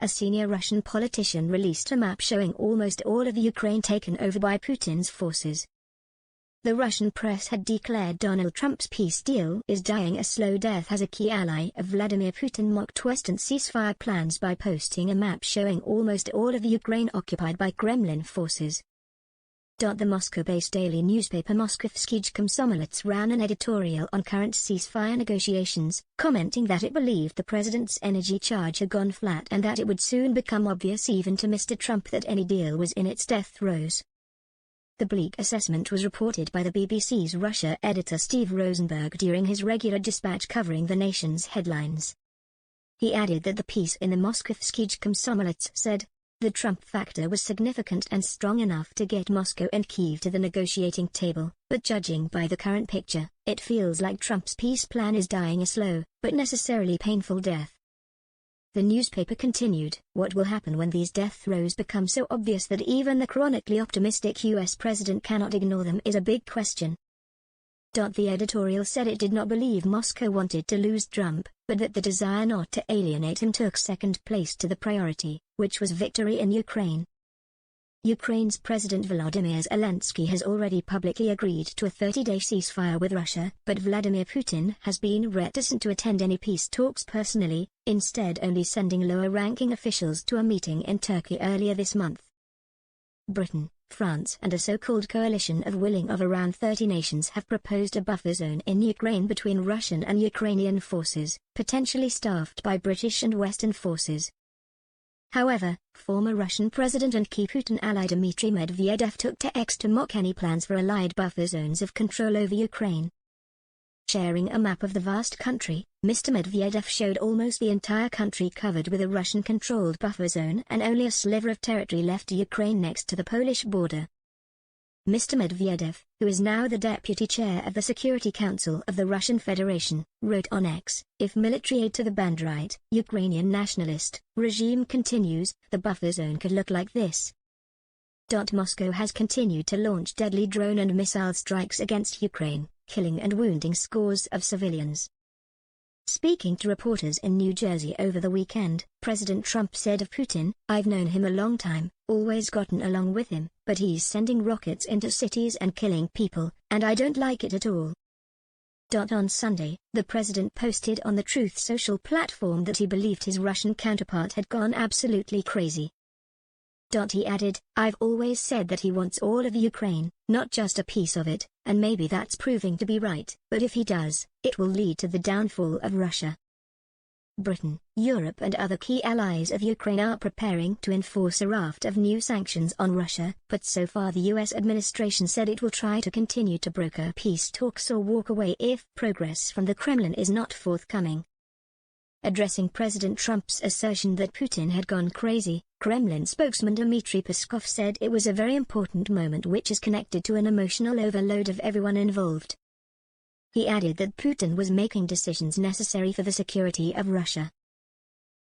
a senior Russian politician released a map showing almost all of Ukraine taken over by Putin's forces. The Russian press had declared Donald Trump's peace deal is dying a slow death as a key ally of Vladimir Putin mocked Western ceasefire plans by posting a map showing almost all of Ukraine occupied by Kremlin forces. The Moscow-based daily newspaper Moskovsky Komsomolets ran an editorial on current ceasefire negotiations, commenting that it believed the president's energy charge had gone flat and that it would soon become obvious even to Mr. Trump that any deal was in its death throes. The bleak assessment was reported by the BBC's Russia editor Steve Rosenberg during his regular dispatch covering the nation's headlines. He added that the piece in the Moskovsky Komsomolets said, "The Trump factor was significant and strong enough to get Moscow and Kyiv to the negotiating table, but judging by the current picture, it feels like Trump's peace plan is dying a slow, but necessarily painful death." The newspaper continued, "What will happen when these death throes become so obvious that even the chronically optimistic US president cannot ignore them is a big question." The editorial said it did not believe Moscow wanted to lose Trump, but that the desire not to alienate him took second place to the priority, which was victory in Ukraine. Ukraine's President Volodymyr Zelensky has already publicly agreed to a 30-day ceasefire with Russia, but Vladimir Putin has been reticent to attend any peace talks personally, instead only sending lower-ranking officials to a meeting in Turkey earlier this month. Britain, France and a so-called coalition of around 30 nations have proposed a buffer zone in Ukraine between Russian and Ukrainian forces, potentially staffed by British and Western forces. However, former Russian President and key Putin ally Dmitry Medvedev took to X to mock any plans for allied buffer zones of control over Ukraine. Sharing a map of the vast country, Mr. Medvedev showed almost the entire country covered with a Russian-controlled buffer zone and only a sliver of territory left to Ukraine next to the Polish border. Mr. Medvedev, who is now the deputy chair of the Security Council of the Russian Federation, wrote on X, "If military aid to the Banderite, Ukrainian nationalist, regime continues, the buffer zone could look like this." Moscow has continued to launch deadly drone and missile strikes against Ukraine, killing and wounding scores of civilians. Speaking to reporters in New Jersey over the weekend, President Trump said of Putin, "I've known him a long time, always gotten along with him, but he's sending rockets into cities and killing people, and I don't like it at all." On Sunday, the president posted on the Truth Social platform that he believed his Russian counterpart had gone absolutely crazy. He added, "I've always said that he wants all of Ukraine, not just a piece of it, and maybe that's proving to be right, but if he does, it will lead to the downfall of Russia." Britain, Europe and other key allies of Ukraine are preparing to enforce a raft of new sanctions on Russia, but so far the US administration said it will try to continue to broker peace talks or walk away if progress from the Kremlin is not forthcoming. Addressing President Trump's assertion that Putin had gone crazy, Kremlin spokesman Dmitry Peskov said it was a very important moment which is connected to an emotional overload of everyone involved. He added that Putin was making decisions necessary for the security of Russia.